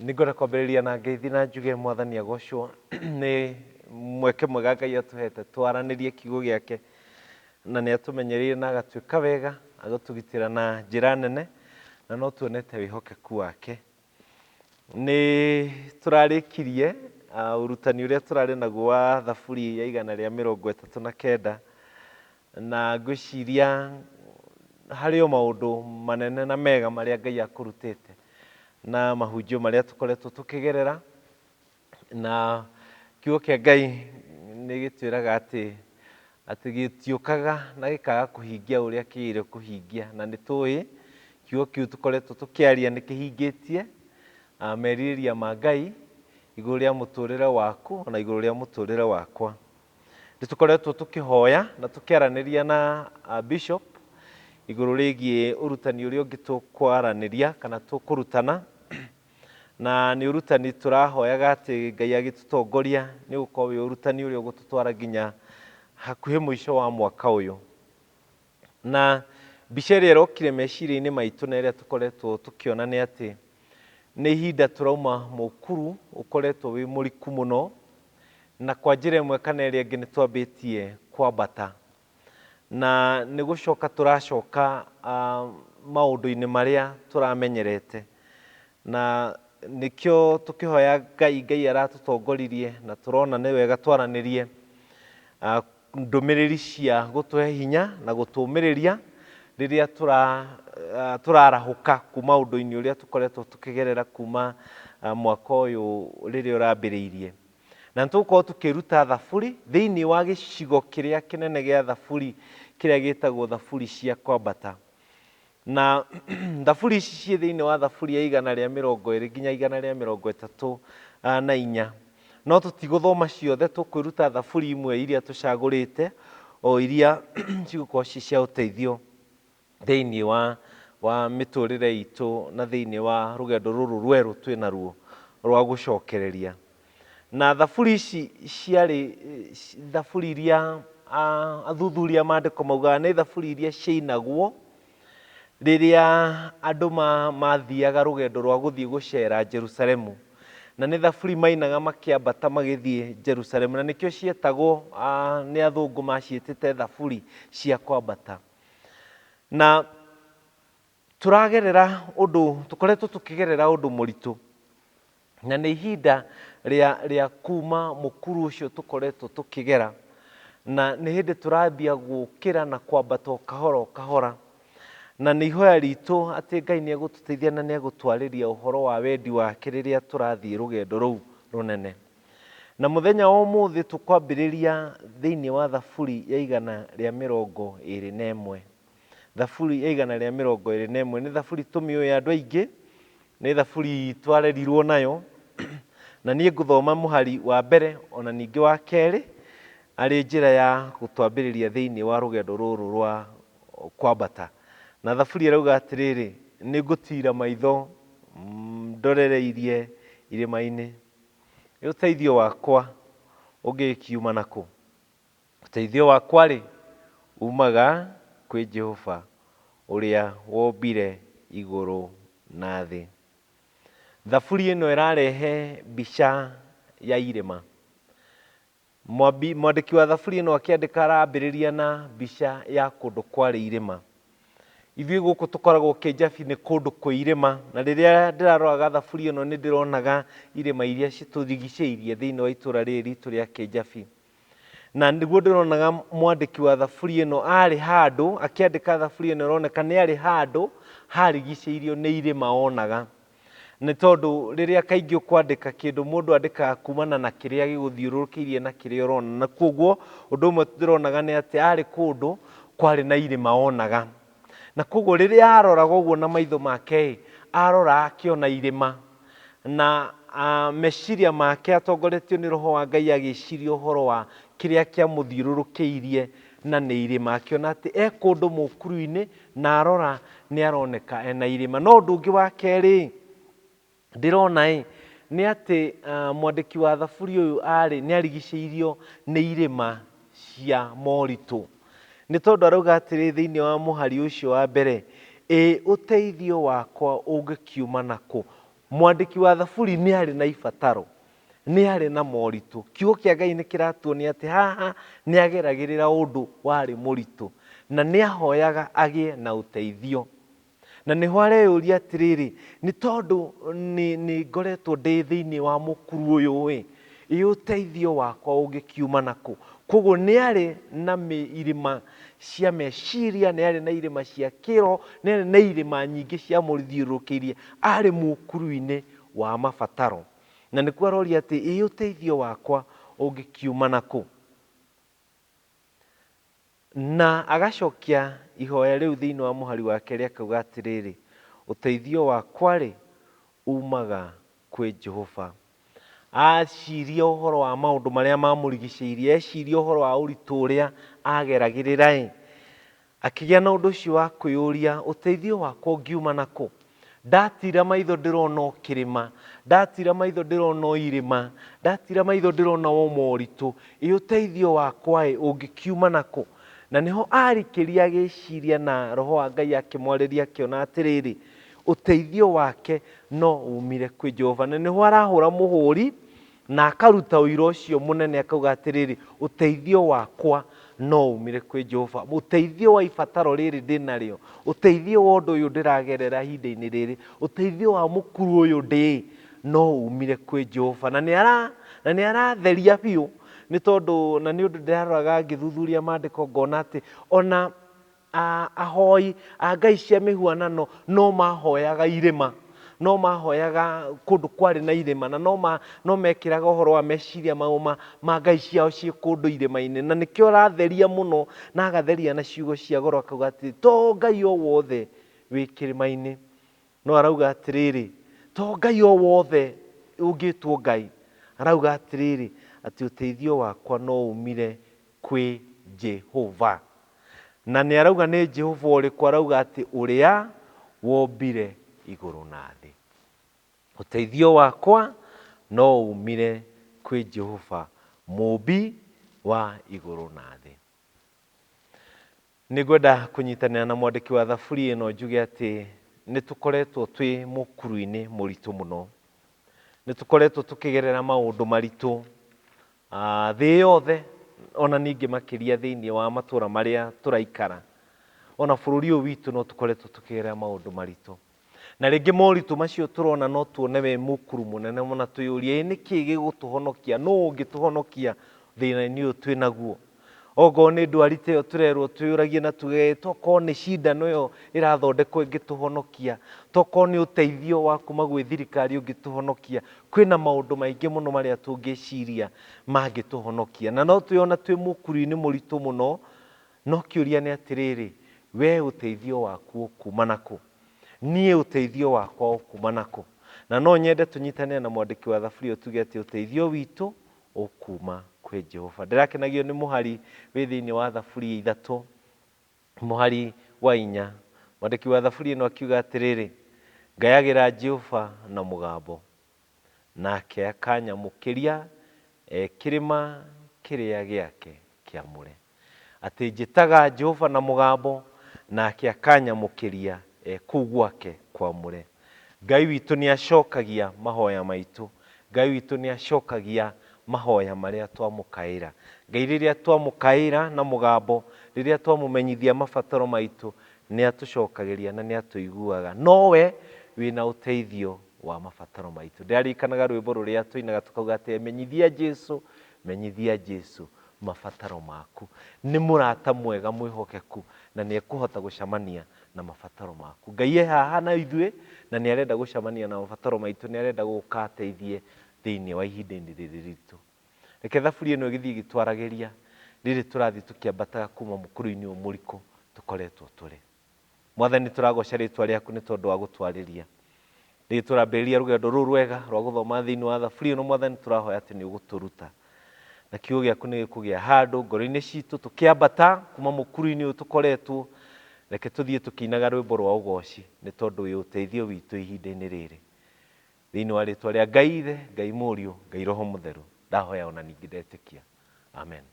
Ningore kwambĩrĩria na ngeithi na njuge mwathani agocwo nĩ mweke mwega Ngai atuhete twaranĩrie kiugo gĩake na nĩ atũmenyereire na agatuĩka wega agũtũgitĩra na njĩra nene na no tuonete wĩhokeku wake. Nĩ tũrarĩkirie urutani ũrĩa tũrarĩ naguo wa Thaburi ya 139 na ngwĩciria harĩ o maũndũ manene na mega marĩa Ngai akũrutĩte na mahunjio marĩa tũkoretwo tũkĩgerera, na kiugo kĩa Ngai nĩ gĩtwĩraga atĩ gĩtiũkaga na gĩkaga kũhingia ũrĩa kĩgĩrĩire kũhingia, na nĩ tũĩ kiugo kĩu tũkoretwo tũkĩaria nĩ kĩhingĩtie merirĩria ma Ngai igũrũ rĩa mũtũrĩre waku na igũrũ rĩa mũtũrĩre wakwa. Nĩ tũkoretwo tũkĩhoya na tũkĩaranĩria na Bishop igũrũ rĩgiĩ ũrutani ũrĩa ũngĩ tũkwaranĩria kana tũkũrutana, na nĩ ũrutani tũrahoyaga atĩ Ngai agĩtũtongoria nĩ ũgũkorwo wĩ ũrutani ũrĩa ũgũtũtwara nginya hakuhĩ mũico wa mwaka ũyũ. Na mbica ĩrĩa ĩrokire meciria-inĩ maitũ na ĩrĩa tũkoretwo tũkĩona nĩ atĩ nĩ ihinda tũrauma mũkuru ũkoretwo wĩ mũriku mũno, na kwa njĩra ĩmwe kana ĩrĩa ĩngĩ nĩ twambĩtie kwambata, na nĩ gũcoka tũracoka maũndũ-inĩ marĩa tũramenyerete, na nĩkĩo tũkĩhoya Ngai aratũtongoririe na tũrona nĩ wega twaranĩrie ndũmĩrĩri cia gũtũhe hinya na gũtũmĩrĩria rĩrĩa tũrarahũka kuma ũndũ-inĩ ũrĩa tũkoretwo tũkĩgerera kuma mwaka ũyũ rĩrĩa ũrambĩrĩirie. Na nĩtũgũkorwo tũkĩruta thaburi thĩinĩ wa gĩcigo kĩrĩa kĩnene gĩa thaburi kĩrĩa gĩtagwo thaburi cia kwambata. Na thaburi ici ciĩ thĩinĩ wa thaburi ya 120 nginya 134. No tũtigũthoma ciothe, tũkwĩruta thaburi imwe iria tũcagũrĩte o iria cigũkorwo ci cia ũteithio thĩinĩ wa mĩtũrĩre itũ na thĩinĩ wa rũgendo rũrũ rwerũ twĩ naruo rwa gũcokereria. Na thaburi ici ciarĩ thaburi iria athuthuria maandĩko maugaga nĩ thaburi iria ciainagwo rĩrĩa andũ mathiaga rũgendo rwa gũthiĩ gũcera Jerusalemu, na nĩ thaburi mainaga makĩambata magĩthiĩ Jerusalemu, na nĩkĩo cietagwo nĩ athũngũ maciĩtĩte thaburi cia kwambata. Na tũkoretwo tũkĩgerera ũndũ mũritũ, na nĩ ihinda rĩa kuma mũkuru ũcio tũkoretwo tũkĩgera, na nĩ hĩndĩ tũrambia gũkĩra na kwambata o kahora o kahora, na nĩ ihoya ritũ atĩ Ngai nĩ egũtũteithia na nĩ egũtwarĩria ũhoro wa wendi wake rĩrĩa tũrathiĩ rũgendo rũu rũnene. Na mũthenya wa ũmũthĩ tũkwambĩrĩria thĩinĩ wa thaburi ya 121. Thaburi ya 121 nĩ thaburi tũmĩũĩ andũ aingĩ, nĩ thaburi twarerirwo nayo, na niĩ ngũthoma mũhari wa mbere ona ningĩ wa kerĩ arĩ njĩra ya gũtwambĩrĩria thĩinĩ wa rũgendo rũrũ rwa kwambata. Na thaburi ĩrauga atĩrĩrĩ: nĩ ngũtira maitho ndorereirie irĩma-inĩ, nĩ ũteithio wakwa ũngĩkiuma nakũ? Ũteithio wakwa-rĩ umaga kwĩ Jehova ũrĩa wombire igũrũ na thĩ. Thaburi ĩno ĩrarehe mbica ya irĩma. Mwandĩki wa thaburi ĩno akĩandĩka arambĩrĩria na mbica ya kũndũ kwarĩ irĩma. Ithuĩ gũkũ tũkoragwo Kĩjabi nĩ kũndũ kwĩ irĩma, na rĩrĩa ndĩraroraga thaburi ĩno nĩ ndĩronaga irĩma iria citũrigicĩirie thĩinĩ wa itũra rĩrĩ ritũ rĩa Kĩjabi. Na nĩguo ndĩronaga mwandĩki wa thaburi ĩno arĩ handũ akĩandĩka thaburi ĩno, ĩroneka nĩ arĩ handũ harigicĩirio nĩ irĩma onaga. Nĩ tondũ rĩrĩa kaingĩ ũkwandĩka kĩndũ mũndũ andĩkaga kumana na kĩrĩa gĩgũthiũrũrũkĩirie na kĩrĩa ũrona, na koguo ũndũ ũmwe ndĩronaga nĩ atĩ arĩ kũndũ kwarĩ na irĩma onaga. Na koguo rĩrĩa aroraga ũguo na maitho make, arora akĩona irĩma, na meciria make atongoretio nĩ Roho wa Ngai agĩciria ũhoro wa kĩrĩa kĩamũthiũrũrũkĩirie na nĩ irĩma, akĩona atĩ kũndũ mũkuru-inĩ na arora nĩ aroneka ena irĩma. No ũndũ ũngĩ wa kerĩ ndĩrona nĩ atĩ mwandĩki wa thaburi ũyũ nĩ arigicĩirio nĩ irĩma cia moritũ. Nĩ tondũ arauga atĩrĩ thĩinĩ wa mũhari ũcio wa mbere, ũteithio wakwa ũngĩkiuma nakũ? mwandiki wa Thaburi nĩ arĩ na ibataro, nĩ arĩ na moritũ. Kiugo kĩa Ngai nĩ kĩratuonia atĩ haha nĩ ageragĩrĩra ũndũ warĩ mũritũ, na nĩ ahoyaga agĩe na ũteithio. Na nĩho areyũria atĩrĩrĩ, nĩ tondũ nĩ ngoretwo ndĩ thĩinĩ wa mũkuru ũyũ ũteithio wakwa ũngĩkiuma nakũ? Koguo nĩ arĩ na irĩma cia meciria, nĩ arĩ na irĩma cia kĩro, nĩ arĩ na irĩma nyingĩ cia mũthiũrũrũkĩirie, arĩ mũkuru-inĩ wa mabataro. Na nĩkuo aroria atĩ ũteithio wakwa ũngĩkiuma nakũ? Na agacokia ihoya rĩu thĩinĩ wa mũhari wa kerĩ akauga atĩrĩrĩ, ũteithio wakwa umaga kwĩ Jehova. Aciria ũhoro wa maũndũ marĩa mamũrigicĩirie, eciria ũhoro wa ũritũ ũrĩa ageragĩrĩra, akĩgĩa na ũndũ ũcio wa kwĩyũria, ũteithio wakwa ũngiuma nakũ? Ndatira maitho ndĩrona o kĩrĩma, ndatira maitho ndĩrona o irĩma, ndatira maitho ndĩrona o moritũ, ũteithio wakwa ũngĩkiuma nakũ? Na nĩho arikĩria agĩciria, na Roho wa Ngai akĩmwarĩria akĩona atĩrĩrĩ, ũteithio wake no umire kwĩ Jehova. Na nĩho arahũra mũhũri na akaruta ũira ũcio mũnene akauga atĩrĩrĩ, ũteithio wakwa no umire kwĩ Jehova. Ũteithio wa ibataro rĩrĩ ndĩnarĩo, ũteithio wa ũndũ ũyũ ndĩragerera ihinda-inĩ rĩrĩ, ũteithio wa mũkuru ũyũ ndĩ, no umire kwĩ Jehova. Na nĩ aratheria biũ, nĩ tondũ na nĩ ũndũ ndĩraroraga ngĩthuthuria maandĩko ngona atĩ ona ahoi a ngai cia mĩhuanano no mahoyaga irĩma, no mahoyaga kũndũ kwarĩ na irĩma, na no mekĩraga ũhoro wa meciria mao ma ngai ciao ciĩ kũndũ irĩma-inĩ. Na nĩkĩo aratheria mũno na agatheria na ciugo cia goro akauga atĩ to ngai o wothe wĩ kĩrĩma-inĩ, no arauga atĩrĩrĩ, to ngai o wothe ũngĩtwo ngai, arauga atĩrĩrĩ, atĩ ũteithio wakwa no umire kwĩ Jehova. Na nĩ arauga nĩ Jehova ũrĩkũ? Arauga atĩ ũrĩa wombire igũrũ na thĩ. Ũteithio wakwa no umire kwĩ Jehova, mũmbi wa igũrũ na thĩ. Nĩngwenda kũnyitanĩra na mwandĩki wa Thaburi ĩno njuge atĩ nĩ tũkoretwo twĩ mũkuru-inĩ mũritũ mũno, nĩ tũkoretwo tũkĩgerera maũndũ maritũ thĩ yothe, ona ningĩ makĩria thĩinĩ wa matũũra marĩa tũraikara, ona bũrũri ũyũ witũ no tũkoretwo tũkĩgerera maũndũ maritũ. Na rĩngĩ moritũ macio tũrona no tuone we mũkuru mũnene mũno, twĩyũrie nĩkĩ gĩgũtũhonokia, no ũngĩtũhonokia thĩna-inĩ ũyũ twĩ naguo? Okorwo nĩ ndwari ta ĩyo tũrerwo twĩyũragie na tuge, tokorwo nĩ cindano ĩyo ĩrathondekwo ĩngĩtũhonokia, tokorwo nĩ ũteithio wa kuma gwĩ thirikari ũngĩtũhonokia, kwĩna maũndũ maingĩ mũno marĩa tũngĩciria mangĩtũhonokia. Na no twĩona twĩ mũkuru-inĩ mũritũ mũno, no kĩũria nĩ atĩrĩrĩ, we ũteithio waku ũkuma nakũ? Niĩ ũteithio wakwa ũkuma nakũ? Na no nyende tũnyitanĩre na mwandĩki wa Thaburi tuge atĩ ũteithio witũ ũkuma kwĩ Jehova. Ndĩrakenagio nĩ mũhari wĩ thĩinĩ wa Thaburi 3, mũhari wa 4. Mwandĩki wa Thaburi ĩno akiuga atĩrĩrĩ, ngayagĩra Jehova na mũgambo, nake akanyamũkĩria kĩrĩma kĩrĩa gĩake kĩamũre. Atĩ njĩtaga Jehova na mũgambo, nake akanyamũkĩria kũu gwake kwamũre. Ngai witũ nĩ acokagia mahoya maitũ, Ngai witũ nĩ acokagia mahoya marĩa twamũkaĩra. Ngai rĩrĩa twamũkaĩra na mũgambo, rĩrĩa twamũmenyithia mabataro maitũ, nĩ atũcokagĩria na nĩ atũiguaga. Nowe wĩna ũteithio wa mabataro maitũ. Ndĩraririkanaga rwĩmbo rũrĩa tũinaga tũkauga atĩ menyithia Jesũ, menyithia Jesũ mabataro maku. Nĩ mũrata mwega mwĩhokeku na nĩ ekũhota gũcemania na mabataro maku. Ngai e haha na ithuĩ na nĩ arenda gũcemania na mabataro maitũ, nĩ arenda gũka ateithie thĩinĩ wa ihinda-inĩ rĩrĩ ritũ. Reke Thaburi ĩno ĩgĩthiĩ ĩgĩtwaragĩria rĩrĩ tũrathiĩ tũkĩambataga kuma mũkuru-inĩ ũyũ mũritũ tũkoretwo tũrĩ. Mwathani tũragoca rĩtwa rĩaku nĩ tondũ wa gũtwarĩria. Rĩrĩ tũrambĩrĩria rũgendo rũrũ rwega rwa gũthoma thĩinĩ wa Thaburi ĩno, Mwathani tũrahoya atĩ nĩ ũgũtũruta. Na kiugo gĩaku nĩ gĩkũgĩa handũ ngoro-inĩ citũ tũkĩambata kuma mũkuru-inĩ ũyũ tũkoretwo. Reke tũthiĩ tũkĩinaga rwĩmbo rwa ũgooci nĩ tondũ wĩ ũteithio witũ ihinda-inĩ rĩrĩ. Thĩinĩ wa rĩtwa rĩa Ngai Ithe, Ngai Mũriũ, Ngai Roho Mũtheru, ndahoya ona ningĩ ndetĩkia. Amen.